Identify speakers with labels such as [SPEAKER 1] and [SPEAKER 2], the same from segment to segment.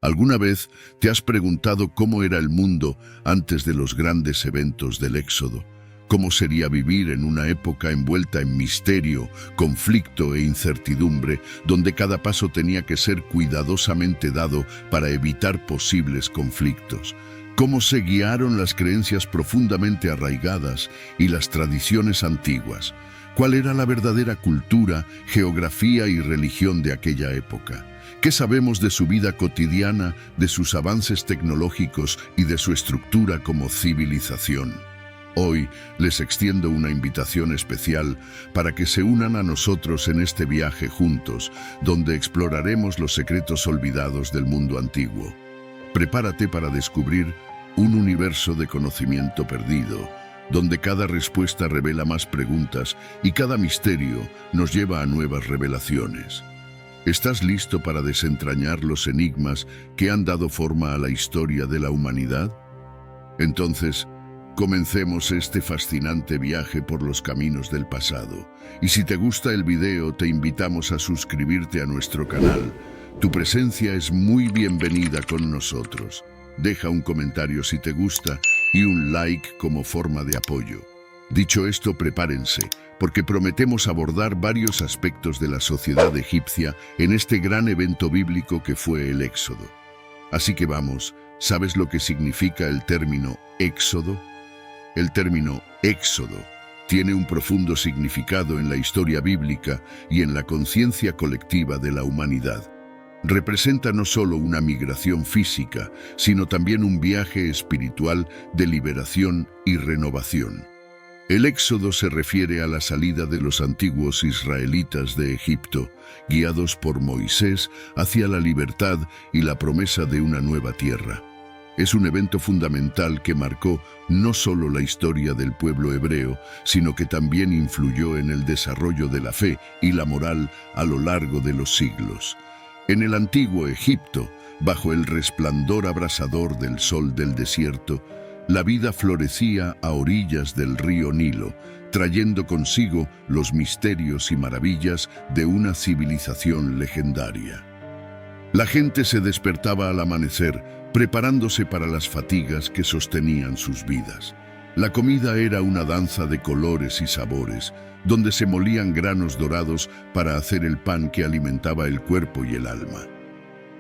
[SPEAKER 1] ¿Alguna vez te has preguntado cómo era el mundo antes de los grandes eventos del Éxodo? ¿Cómo sería vivir en una época envuelta en misterio, conflicto e incertidumbre, donde cada paso tenía que ser cuidadosamente dado para evitar posibles conflictos? ¿Cómo se guiaron las creencias profundamente arraigadas y las tradiciones antiguas? ¿Cuál era la verdadera cultura, geografía y religión de aquella época? ¿Qué sabemos de su vida cotidiana, de sus avances tecnológicos y de su estructura como civilización? Hoy les extiendo una invitación especial para que se unan a nosotros en este viaje juntos, donde exploraremos los secretos olvidados del mundo antiguo. Prepárate para descubrir un universo de conocimiento perdido, donde cada respuesta revela más preguntas y cada misterio nos lleva a nuevas revelaciones. ¿Estás listo para desentrañar los enigmas que han dado forma a la historia de la humanidad? Entonces, comencemos este fascinante viaje por los caminos del pasado. Y si te gusta el video, te invitamos a suscribirte a nuestro canal. Tu presencia es muy bienvenida con nosotros. Deja un comentario si te gusta y un like como forma de apoyo. Dicho esto, prepárense, porque prometemos abordar varios aspectos de la sociedad egipcia en este gran evento bíblico que fue el Éxodo. Así que vamos, ¿sabes lo que significa el término Éxodo? El término Éxodo tiene un profundo significado en la historia bíblica y en la conciencia colectiva de la humanidad. Representa no solo una migración física, sino también un viaje espiritual de liberación y renovación. El Éxodo se refiere a la salida de los antiguos israelitas de Egipto, guiados por Moisés hacia la libertad y la promesa de una nueva tierra. Es un evento fundamental que marcó no solo la historia del pueblo hebreo, sino que también influyó en el desarrollo de la fe y la moral a lo largo de los siglos. En el antiguo Egipto, bajo el resplandor abrasador del sol del desierto, la vida florecía a orillas del río Nilo, trayendo consigo los misterios y maravillas de una civilización legendaria. La gente se despertaba al amanecer, preparándose para las fatigas que sostenían sus vidas. La comida era una danza de colores y sabores, donde se molían granos dorados para hacer el pan que alimentaba el cuerpo y el alma.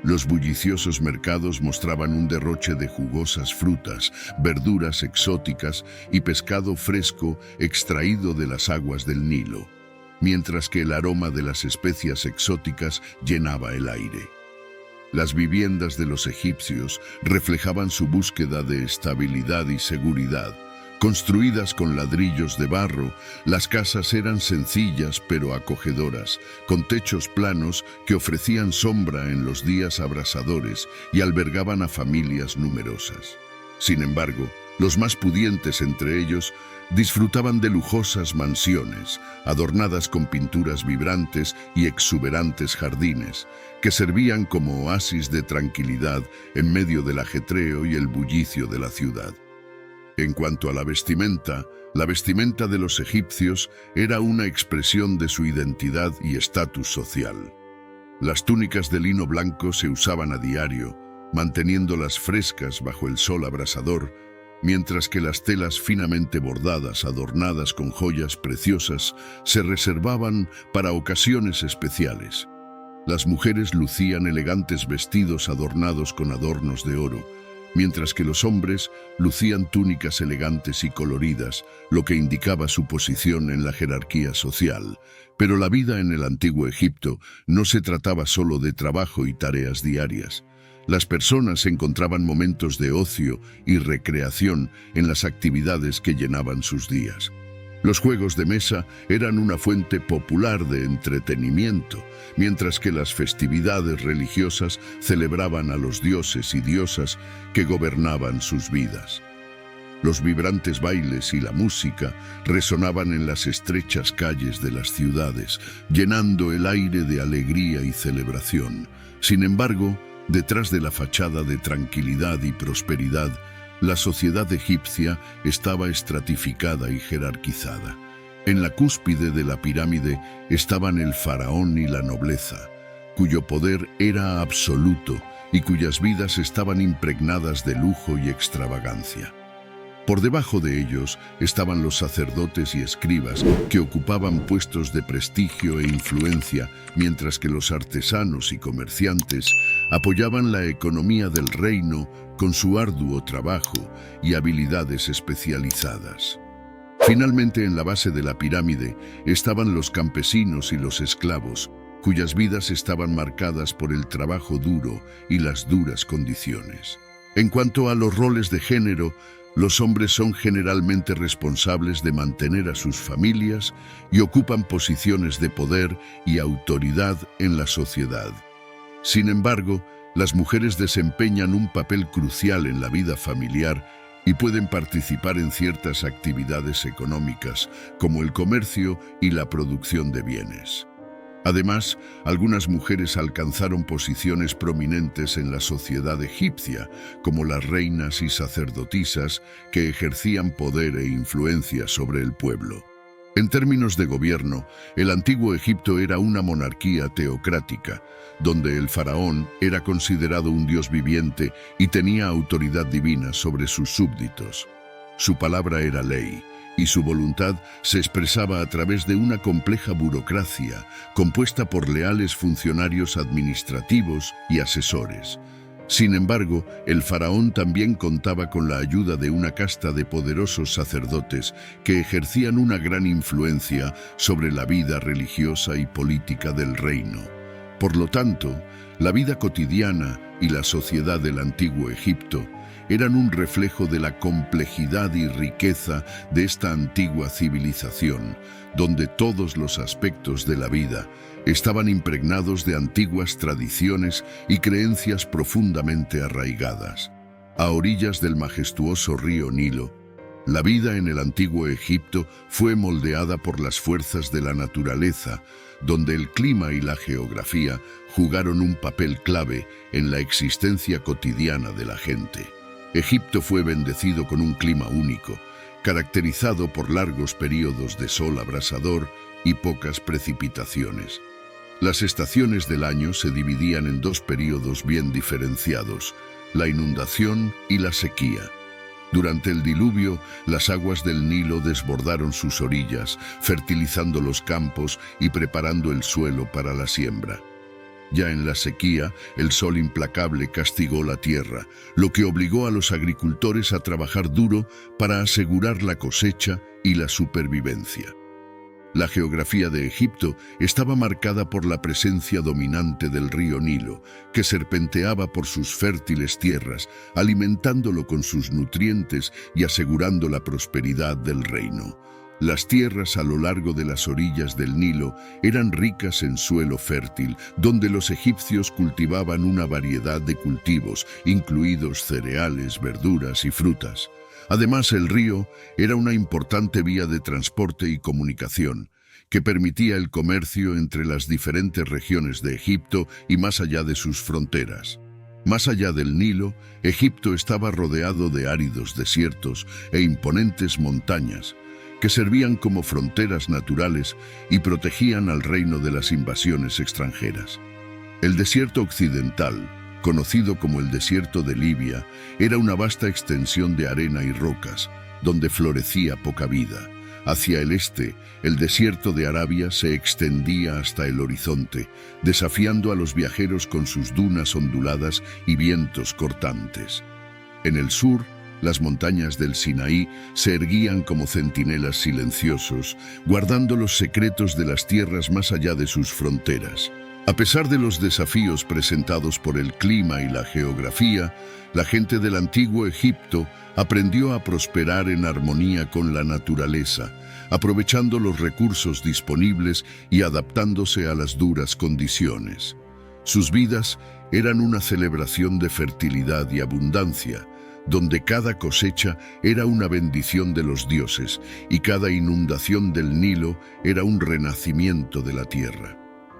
[SPEAKER 1] Los bulliciosos mercados mostraban un derroche de jugosas frutas, verduras exóticas y pescado fresco extraído de las aguas del Nilo, mientras que el aroma de las especias exóticas llenaba el aire. Las viviendas de los egipcios reflejaban su búsqueda de estabilidad y seguridad. Construidas con ladrillos de barro, las casas eran sencillas pero acogedoras, con techos planos que ofrecían sombra en los días abrasadores y albergaban a familias numerosas. Sin embargo, los más pudientes entre ellos disfrutaban de lujosas mansiones, adornadas con pinturas vibrantes y exuberantes jardines, que servían como oasis de tranquilidad en medio del ajetreo y el bullicio de la ciudad. En cuanto a la vestimenta de los egipcios era una expresión de su identidad y estatus social. Las túnicas de lino blanco se usaban a diario, manteniéndolas frescas bajo el sol abrasador, mientras que las telas finamente bordadas, adornadas con joyas preciosas, se reservaban para ocasiones especiales. Las mujeres lucían elegantes vestidos adornados con adornos de oro, mientras que los hombres lucían túnicas elegantes y coloridas, lo que indicaba su posición en la jerarquía social. Pero la vida en el antiguo Egipto no se trataba solo de trabajo y tareas diarias. Las personas encontraban momentos de ocio y recreación en las actividades que llenaban sus días. Los juegos de mesa eran una fuente popular de entretenimiento, mientras que las festividades religiosas celebraban a los dioses y diosas que gobernaban sus vidas. Los vibrantes bailes y la música resonaban en las estrechas calles de las ciudades, llenando el aire de alegría y celebración. Sin embargo, detrás de la fachada de tranquilidad y prosperidad, la sociedad egipcia estaba estratificada y jerarquizada. En la cúspide de la pirámide estaban el faraón y la nobleza, cuyo poder era absoluto y cuyas vidas estaban impregnadas de lujo y extravagancia. Por debajo de ellos estaban los sacerdotes y escribas, que ocupaban puestos de prestigio e influencia, mientras que los artesanos y comerciantes apoyaban la economía del reino con su arduo trabajo y habilidades especializadas. Finalmente, en la base de la pirámide estaban los campesinos y los esclavos, cuyas vidas estaban marcadas por el trabajo duro y las duras condiciones. En cuanto a los roles de género, los hombres son generalmente responsables de mantener a sus familias y ocupan posiciones de poder y autoridad en la sociedad. Sin embargo, las mujeres desempeñan un papel crucial en la vida familiar y pueden participar en ciertas actividades económicas, como el comercio y la producción de bienes. Además, algunas mujeres alcanzaron posiciones prominentes en la sociedad egipcia, como las reinas y sacerdotisas, que ejercían poder e influencia sobre el pueblo. En términos de gobierno, el antiguo Egipto era una monarquía teocrática, donde el faraón era considerado un dios viviente y tenía autoridad divina sobre sus súbditos. Su palabra era ley, y su voluntad se expresaba a través de una compleja burocracia compuesta por leales funcionarios administrativos y asesores. Sin embargo, el faraón también contaba con la ayuda de una casta de poderosos sacerdotes que ejercían una gran influencia sobre la vida religiosa y política del reino. Por lo tanto, la vida cotidiana y la sociedad del antiguo Egipto eran un reflejo de la complejidad y riqueza de esta antigua civilización, donde todos los aspectos de la vida estaban impregnados de antiguas tradiciones y creencias profundamente arraigadas. A orillas del majestuoso río Nilo, la vida en el antiguo Egipto fue moldeada por las fuerzas de la naturaleza, donde el clima y la geografía jugaron un papel clave en la existencia cotidiana de la gente. Egipto fue bendecido con un clima único, caracterizado por largos periodos de sol abrasador y pocas precipitaciones. Las estaciones del año se dividían en dos periodos bien diferenciados, la inundación y la sequía. Durante el diluvio, las aguas del Nilo desbordaron sus orillas, fertilizando los campos y preparando el suelo para la siembra. Ya en la sequía, el sol implacable castigó la tierra, lo que obligó a los agricultores a trabajar duro para asegurar la cosecha y la supervivencia. La geografía de Egipto estaba marcada por la presencia dominante del río Nilo, que serpenteaba por sus fértiles tierras, alimentándolo con sus nutrientes y asegurando la prosperidad del reino. Las tierras a lo largo de las orillas del Nilo eran ricas en suelo fértil, donde los egipcios cultivaban una variedad de cultivos, incluidos cereales, verduras y frutas. Además, el río era una importante vía de transporte y comunicación, que permitía el comercio entre las diferentes regiones de Egipto y más allá de sus fronteras. Más allá del Nilo, Egipto estaba rodeado de áridos desiertos e imponentes montañas, que servían como fronteras naturales y protegían al reino de las invasiones extranjeras. El desierto occidental, conocido como el desierto de Libia, era una vasta extensión de arena y rocas, donde florecía poca vida. Hacia el este, el desierto de Arabia se extendía hasta el horizonte, desafiando a los viajeros con sus dunas onduladas y vientos cortantes. En el sur, las montañas del Sinaí se erguían como centinelas silenciosos, guardando los secretos de las tierras más allá de sus fronteras. A pesar de los desafíos presentados por el clima y la geografía, la gente del antiguo Egipto aprendió a prosperar en armonía con la naturaleza, aprovechando los recursos disponibles y adaptándose a las duras condiciones. Sus vidas eran una celebración de fertilidad y abundancia, donde cada cosecha era una bendición de los dioses y cada inundación del Nilo era un renacimiento de la tierra.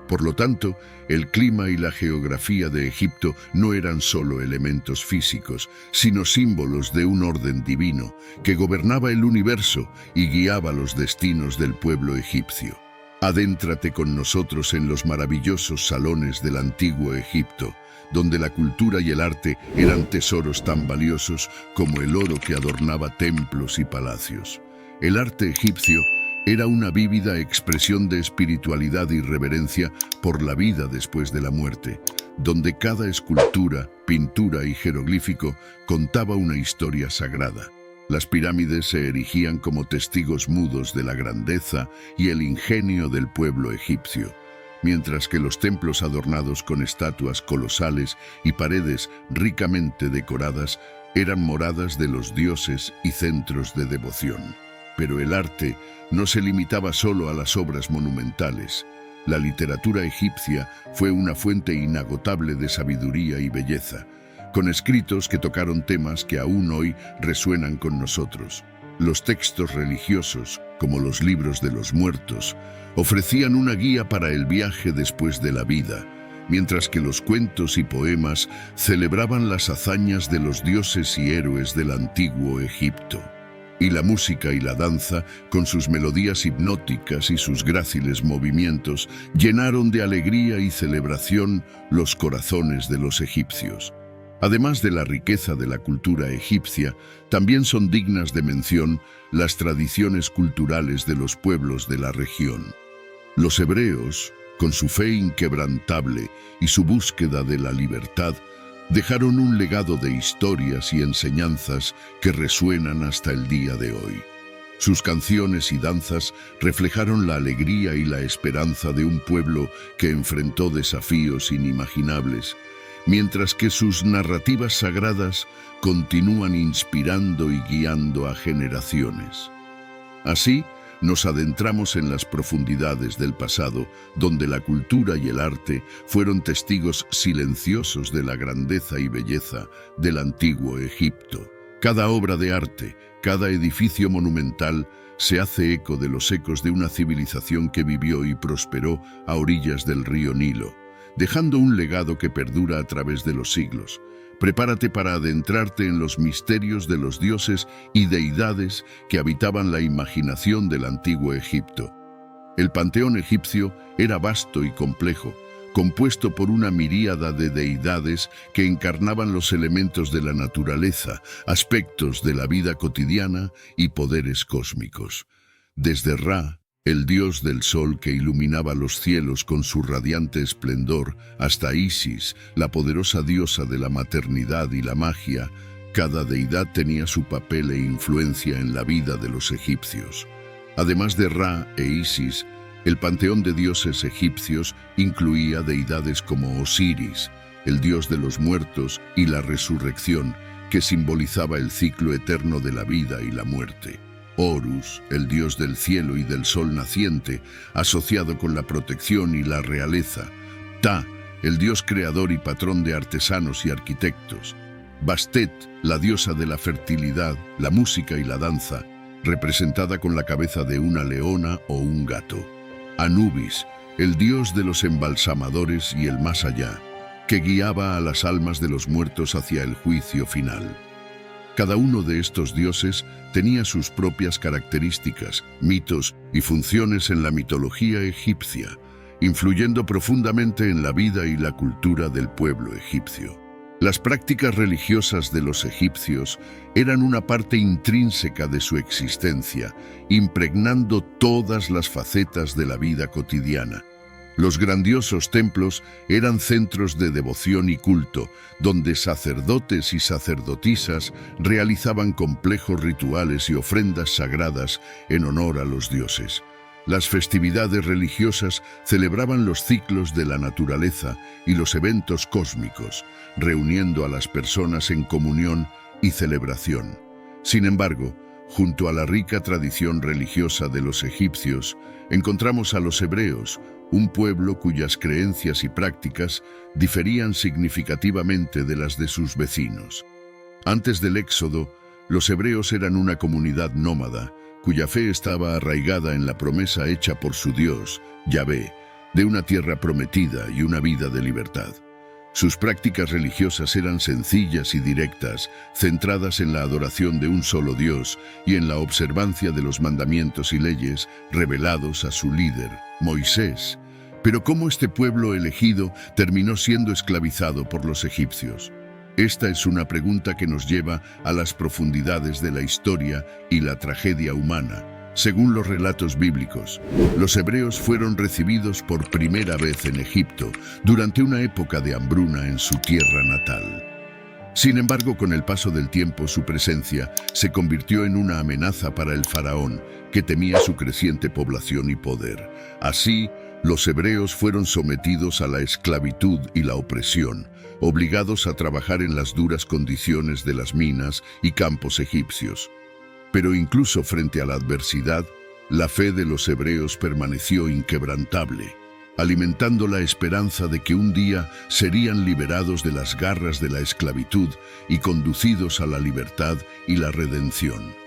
[SPEAKER 1] Por lo tanto, el clima y la geografía de Egipto no eran solo elementos físicos, sino símbolos de un orden divino que gobernaba el universo y guiaba los destinos del pueblo egipcio. Adéntrate con nosotros en los maravillosos salones del antiguo Egipto, donde la cultura y el arte eran tesoros tan valiosos como el oro que adornaba templos y palacios. El arte egipcio era una vívida expresión de espiritualidad y reverencia por la vida después de la muerte, donde cada escultura, pintura y jeroglífico contaba una historia sagrada. Las pirámides se erigían como testigos mudos de la grandeza y el ingenio del pueblo egipcio, mientras que los templos adornados con estatuas colosales y paredes ricamente decoradas eran moradas de los dioses y centros de devoción. Pero el arte no se limitaba solo a las obras monumentales. La literatura egipcia fue una fuente inagotable de sabiduría y belleza, con escritos que tocaron temas que aún hoy resuenan con nosotros. Los textos religiosos, como los libros de los muertos, ofrecían una guía para el viaje después de la vida, mientras que los cuentos y poemas celebraban las hazañas de los dioses y héroes del antiguo Egipto. Y la música y la danza, con sus melodías hipnóticas y sus gráciles movimientos, llenaron de alegría y celebración los corazones de los egipcios. Además de la riqueza de la cultura egipcia, también son dignas de mención las tradiciones culturales de los pueblos de la región. Los hebreos, con su fe inquebrantable y su búsqueda de la libertad, dejaron un legado de historias y enseñanzas que resuenan hasta el día de hoy. Sus canciones y danzas reflejaron la alegría y la esperanza de un pueblo que enfrentó desafíos inimaginables, mientras que sus narrativas sagradas continúan inspirando y guiando a generaciones. Así, nos adentramos en las profundidades del pasado, donde la cultura y el arte fueron testigos silenciosos de la grandeza y belleza del antiguo Egipto. Cada obra de arte, cada edificio monumental, se hace eco de los ecos de una civilización que vivió y prosperó a orillas del río Nilo, dejando un legado que perdura a través de los siglos. Prepárate para adentrarte en los misterios de los dioses y deidades que habitaban la imaginación del antiguo Egipto. El panteón egipcio era vasto y complejo, compuesto por una miríada de deidades que encarnaban los elementos de la naturaleza, aspectos de la vida cotidiana y poderes cósmicos. Desde Ra, el dios del sol que iluminaba los cielos con su radiante esplendor, hasta Isis, la poderosa diosa de la maternidad y la magia, cada deidad tenía su papel e influencia en la vida de los egipcios. Además de Ra e Isis, el panteón de dioses egipcios incluía deidades como Osiris, el dios de los muertos y la resurrección, que simbolizaba el ciclo eterno de la vida y la muerte. Horus, el dios del cielo y del sol naciente, asociado con la protección y la realeza. Ta, el dios creador y patrón de artesanos y arquitectos. Bastet, la diosa de la fertilidad, la música y la danza, representada con la cabeza de una leona o un gato. Anubis, el dios de los embalsamadores y el más allá, que guiaba a las almas de los muertos hacia el juicio final. Cada uno de estos dioses tenía sus propias características, mitos y funciones en la mitología egipcia, influyendo profundamente en la vida y la cultura del pueblo egipcio. Las prácticas religiosas de los egipcios eran una parte intrínseca de su existencia, impregnando todas las facetas de la vida cotidiana. Los grandiosos templos eran centros de devoción y culto, donde sacerdotes y sacerdotisas realizaban complejos rituales y ofrendas sagradas en honor a los dioses. Las festividades religiosas celebraban los ciclos de la naturaleza y los eventos cósmicos, reuniendo a las personas en comunión y celebración. Sin embargo, junto a la rica tradición religiosa de los egipcios, encontramos a los hebreos, un pueblo cuyas creencias y prácticas diferían significativamente de las de sus vecinos. Antes del Éxodo, los hebreos eran una comunidad nómada, cuya fe estaba arraigada en la promesa hecha por su Dios, Yahvé, de una tierra prometida y una vida de libertad. Sus prácticas religiosas eran sencillas y directas, centradas en la adoración de un solo Dios y en la observancia de los mandamientos y leyes revelados a su líder, Moisés. Pero ¿cómo este pueblo elegido terminó siendo esclavizado por los egipcios? Esta es una pregunta que nos lleva a las profundidades de la historia y la tragedia humana. Según los relatos bíblicos, los hebreos fueron recibidos por primera vez en Egipto durante una época de hambruna en su tierra natal. Sin embargo, con el paso del tiempo, su presencia se convirtió en una amenaza para el faraón, que temía su creciente población y poder. Así, los hebreos fueron sometidos a la esclavitud y la opresión, obligados a trabajar en las duras condiciones de las minas y campos egipcios. Pero incluso frente a la adversidad, la fe de los hebreos permaneció inquebrantable, alimentando la esperanza de que un día serían liberados de las garras de la esclavitud y conducidos a la libertad y la redención.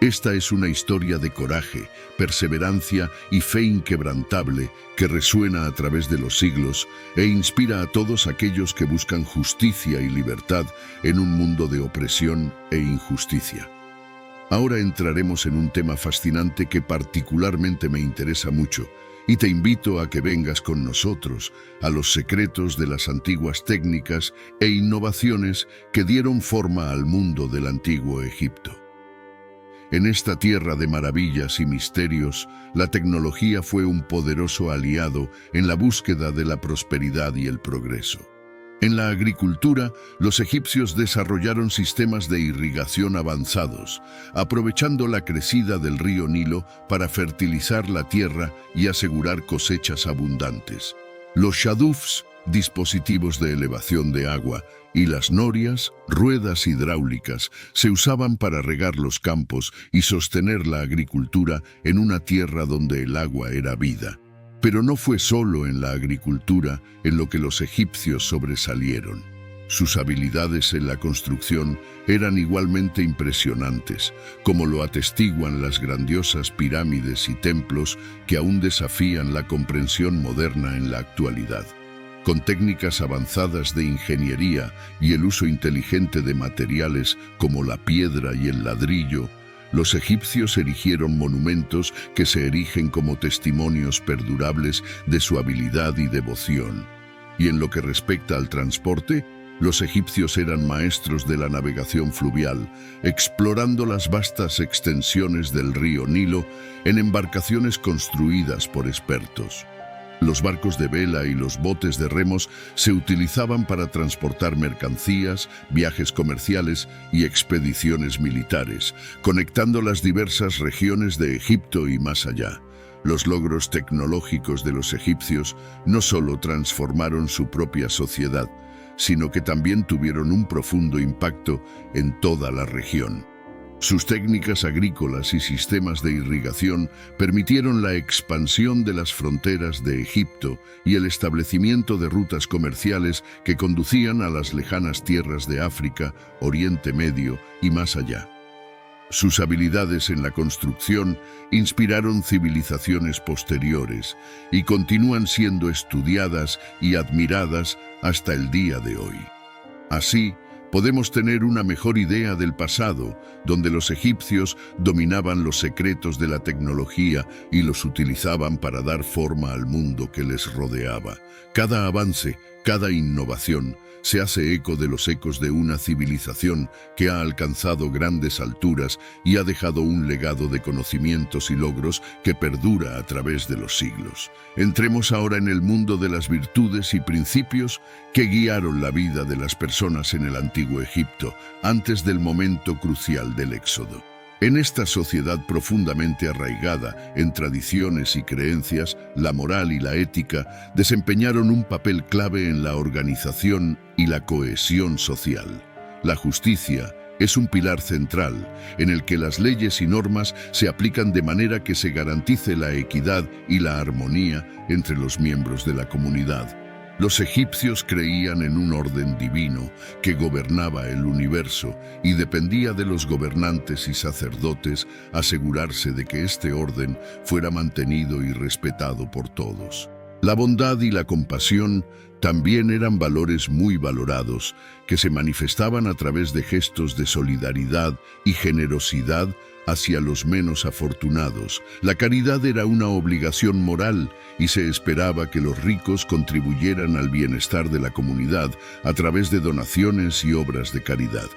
[SPEAKER 1] Esta es una historia de coraje, perseverancia y fe inquebrantable que resuena a través de los siglos e inspira a todos aquellos que buscan justicia y libertad en un mundo de opresión e injusticia. Ahora entraremos en un tema fascinante que particularmente me interesa mucho, y te invito a que vengas con nosotros a los secretos de las antiguas técnicas e innovaciones que dieron forma al mundo del antiguo Egipto. En esta tierra de maravillas y misterios, la tecnología fue un poderoso aliado en la búsqueda de la prosperidad y el progreso. En la agricultura, los egipcios desarrollaron sistemas de irrigación avanzados, aprovechando la crecida del río Nilo para fertilizar la tierra y asegurar cosechas abundantes. Los shadufs, dispositivos de elevación de agua, y las norias, ruedas hidráulicas, se usaban para regar los campos y sostener la agricultura en una tierra donde el agua era vida. Pero no fue solo en la agricultura en lo que los egipcios sobresalieron. Sus habilidades en la construcción eran igualmente impresionantes, como lo atestiguan las grandiosas pirámides y templos que aún desafían la comprensión moderna en la actualidad. Con técnicas avanzadas de ingeniería y el uso inteligente de materiales como la piedra y el ladrillo, los egipcios erigieron monumentos que se erigen como testimonios perdurables de su habilidad y devoción. Y en lo que respecta al transporte, los egipcios eran maestros de la navegación fluvial, explorando las vastas extensiones del río Nilo en embarcaciones construidas por expertos. Los barcos de vela y los botes de remos se utilizaban para transportar mercancías, viajes comerciales y expediciones militares, conectando las diversas regiones de Egipto y más allá. Los logros tecnológicos de los egipcios no solo transformaron su propia sociedad, sino que también tuvieron un profundo impacto en toda la región. Sus técnicas agrícolas y sistemas de irrigación permitieron la expansión de las fronteras de Egipto y el establecimiento de rutas comerciales que conducían a las lejanas tierras de África, Oriente Medio y más allá. Sus habilidades en la construcción inspiraron civilizaciones posteriores y continúan siendo estudiadas y admiradas hasta el día de hoy. Así, podemos tener una mejor idea del pasado, donde los egipcios dominaban los secretos de la tecnología y los utilizaban para dar forma al mundo que les rodeaba. Cada avance, cada innovación, se hace eco de los ecos de una civilización que ha alcanzado grandes alturas y ha dejado un legado de conocimientos y logros que perdura a través de los siglos. Entremos ahora en el mundo de las virtudes y principios que guiaron la vida de las personas en el antiguo Egipto, antes del momento crucial del Éxodo. En esta sociedad profundamente arraigada en tradiciones y creencias, la moral y la ética desempeñaron un papel clave en la organización y la cohesión social. La justicia es un pilar central en el que las leyes y normas se aplican de manera que se garantice la equidad y la armonía entre los miembros de la comunidad. Los egipcios creían en un orden divino que gobernaba el universo y dependía de los gobernantes y sacerdotes asegurarse de que este orden fuera mantenido y respetado por todos. La bondad y la compasión también eran valores muy valorados, que se manifestaban a través de gestos de solidaridad y generosidad hacia los menos afortunados. La caridad era una obligación moral y se esperaba que los ricos contribuyeran al bienestar de la comunidad a través de donaciones y obras de caridad.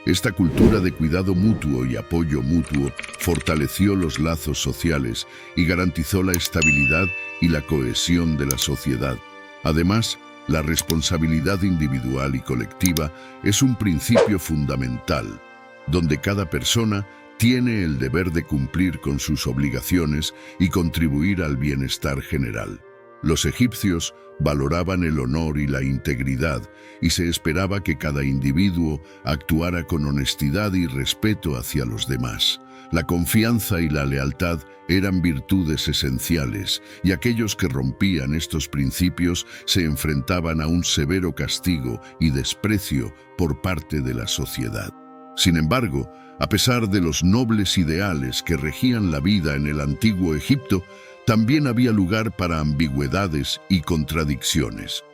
[SPEAKER 1] Esta cultura de cuidado mutuo y apoyo mutuo fortaleció los lazos sociales y garantizó la estabilidad y la cohesión de la sociedad. Además, la responsabilidad individual y colectiva es un principio fundamental, donde cada persona tiene el deber de cumplir con sus obligaciones y contribuir al bienestar general. Los egipcios valoraban el honor y la integridad y se esperaba que cada individuo actuara con honestidad y respeto hacia los demás. La confianza y la lealtad eran virtudes esenciales y aquellos que rompían estos principios se enfrentaban a un severo castigo y desprecio por parte de la sociedad. Sin embargo, a pesar de los nobles ideales que regían la vida en el antiguo Egipto, también había lugar para ambigüedades y contradicciones.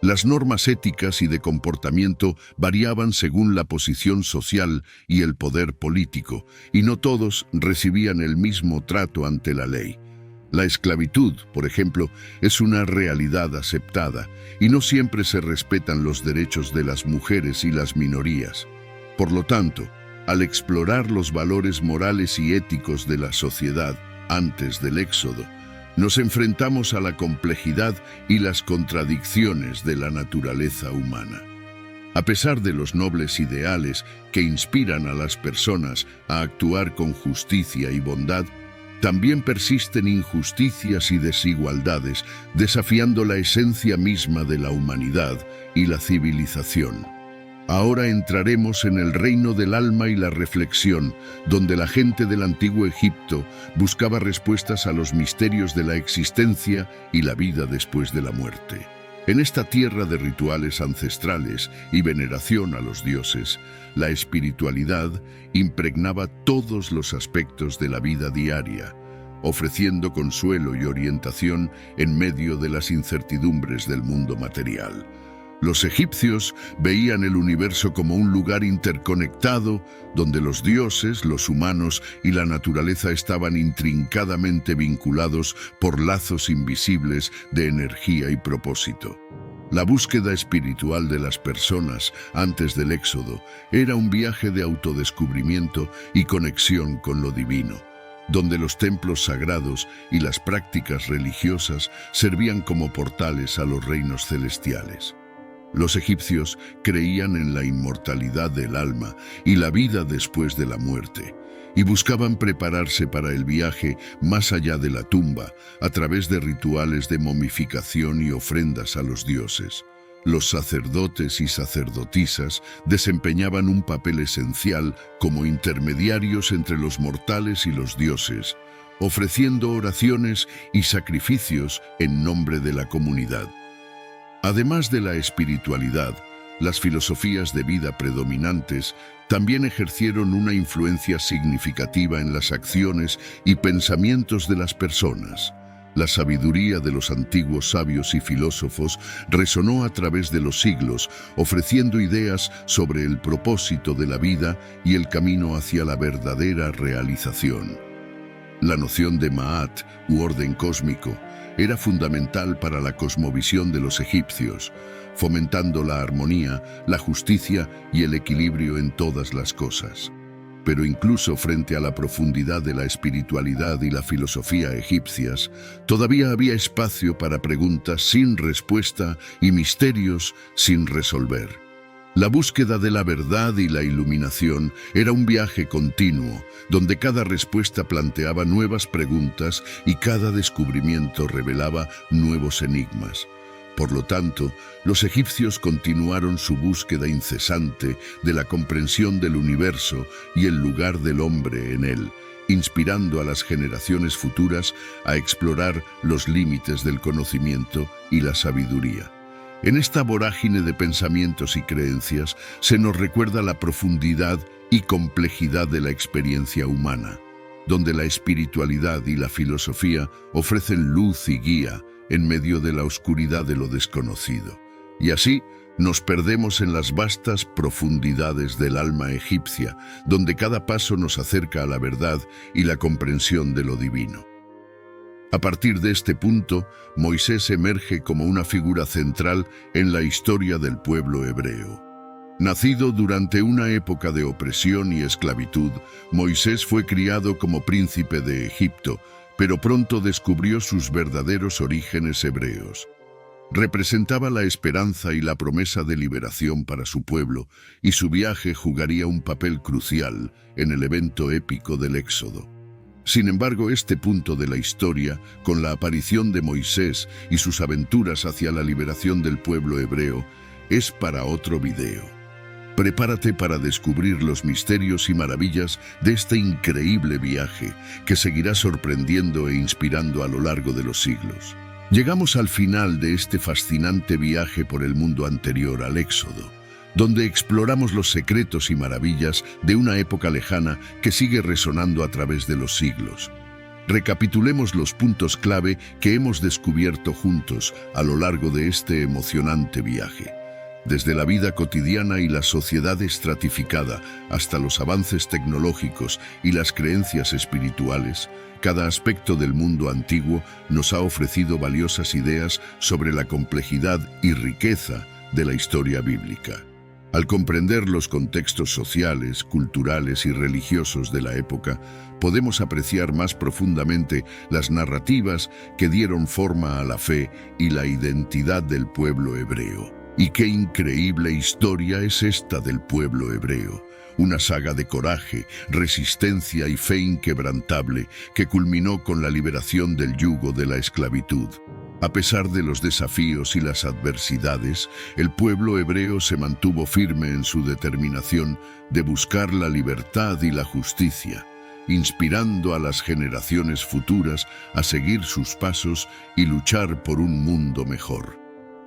[SPEAKER 1] Las normas éticas y de comportamiento variaban según la posición social y el poder político, y no todos recibían el mismo trato ante la ley. La esclavitud, por ejemplo, es una realidad aceptada, y no siempre se respetan los derechos de las mujeres y las minorías. Por lo tanto, al explorar los valores morales y éticos de la sociedad antes del Éxodo, nos enfrentamos a la complejidad y las contradicciones de la naturaleza humana. A pesar de los nobles ideales que inspiran a las personas a actuar con justicia y bondad, también persisten injusticias y desigualdades, desafiando la esencia misma de la humanidad y la civilización. Ahora entraremos en el reino del alma y la reflexión, donde la gente del antiguo Egipto buscaba respuestas a los misterios de la existencia y la vida después de la muerte. En esta tierra de rituales ancestrales y veneración a los dioses, la espiritualidad impregnaba todos los aspectos de la vida diaria, ofreciendo consuelo y orientación en medio de las incertidumbres del mundo material. Los egipcios veían el universo como un lugar interconectado, donde los dioses, los humanos y la naturaleza estaban intrincadamente vinculados por lazos invisibles de energía y propósito. La búsqueda espiritual de las personas antes del Éxodo era un viaje de autodescubrimiento y conexión con lo divino, donde los templos sagrados y las prácticas religiosas servían como portales a los reinos celestiales. Los egipcios creían en la inmortalidad del alma y la vida después de la muerte, y buscaban prepararse para el viaje más allá de la tumba a través de rituales de momificación y ofrendas a los dioses. Los sacerdotes y sacerdotisas desempeñaban un papel esencial como intermediarios entre los mortales y los dioses, ofreciendo oraciones y sacrificios en nombre de la comunidad. Además de la espiritualidad, las filosofías de vida predominantes también ejercieron una influencia significativa en las acciones y pensamientos de las personas. La sabiduría de los antiguos sabios y filósofos resonó a través de los siglos, ofreciendo ideas sobre el propósito de la vida y el camino hacia la verdadera realización. La noción de Ma'at, u orden cósmico, era fundamental para la cosmovisión de los egipcios, fomentando la armonía, la justicia y el equilibrio en todas las cosas. Pero incluso frente a la profundidad de la espiritualidad y la filosofía egipcias, todavía había espacio para preguntas sin respuesta y misterios sin resolver. La búsqueda de la verdad y la iluminación era un viaje continuo, donde cada respuesta planteaba nuevas preguntas y cada descubrimiento revelaba nuevos enigmas. Por lo tanto, los egipcios continuaron su búsqueda incesante de la comprensión del universo y el lugar del hombre en él, inspirando a las generaciones futuras a explorar los límites del conocimiento y la sabiduría. En esta vorágine de pensamientos y creencias se nos recuerda la profundidad y complejidad de la experiencia humana, donde la espiritualidad y la filosofía ofrecen luz y guía, en medio de la oscuridad de lo desconocido. Y así nos perdemos en las vastas profundidades del alma egipcia, donde cada paso nos acerca a la verdad y la comprensión de lo divino. A partir de este punto, Moisés emerge como una figura central en la historia del pueblo hebreo. Nacido durante una época de opresión y esclavitud, Moisés fue criado como príncipe de Egipto, pero pronto descubrió sus verdaderos orígenes hebreos. Representaba la esperanza y la promesa de liberación para su pueblo, y su viaje jugaría un papel crucial en el evento épico del Éxodo. Sin embargo, este punto de la historia, con la aparición de Moisés y sus aventuras hacia la liberación del pueblo hebreo, es para otro video. Prepárate para descubrir los misterios y maravillas de este increíble viaje que seguirá sorprendiendo e inspirando a lo largo de los siglos. Llegamos al final de este fascinante viaje por el mundo anterior al Éxodo, donde exploramos los secretos y maravillas de una época lejana que sigue resonando a través de los siglos. Recapitulemos los puntos clave que hemos descubierto juntos a lo largo de este emocionante viaje. Desde la vida cotidiana y la sociedad estratificada hasta los avances tecnológicos y las creencias espirituales, cada aspecto del mundo antiguo nos ha ofrecido valiosas ideas sobre la complejidad y riqueza de la historia bíblica. Al comprender los contextos sociales, culturales y religiosos de la época, podemos apreciar más profundamente las narrativas que dieron forma a la fe y la identidad del pueblo hebreo. Y qué increíble historia es esta del pueblo hebreo. Una saga de coraje, resistencia y fe inquebrantable que culminó con la liberación del yugo de la esclavitud. A pesar de los desafíos y las adversidades, el pueblo hebreo se mantuvo firme en su determinación de buscar la libertad y la justicia, inspirando a las generaciones futuras a seguir sus pasos y luchar por un mundo mejor.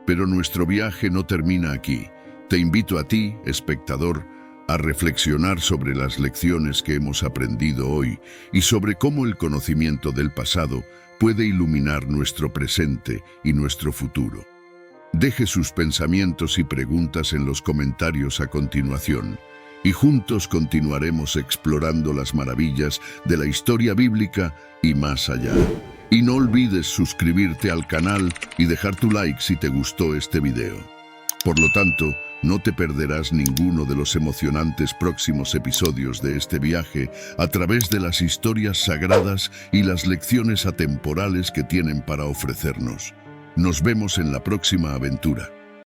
[SPEAKER 1] Pero nuestro viaje no termina aquí. Te invito a ti, espectador, a reflexionar sobre las lecciones que hemos aprendido hoy y sobre cómo el conocimiento del pasado puede iluminar nuestro presente y nuestro futuro. Deje sus pensamientos y preguntas en los comentarios a continuación, y juntos continuaremos explorando las maravillas de la historia bíblica y más allá. Y no olvides suscribirte al canal y dejar tu like si te gustó este video. Por lo tanto, no te perderás ninguno de los emocionantes próximos episodios de este viaje a través de las historias sagradas y las lecciones atemporales que tienen para ofrecernos. Nos vemos en la próxima aventura.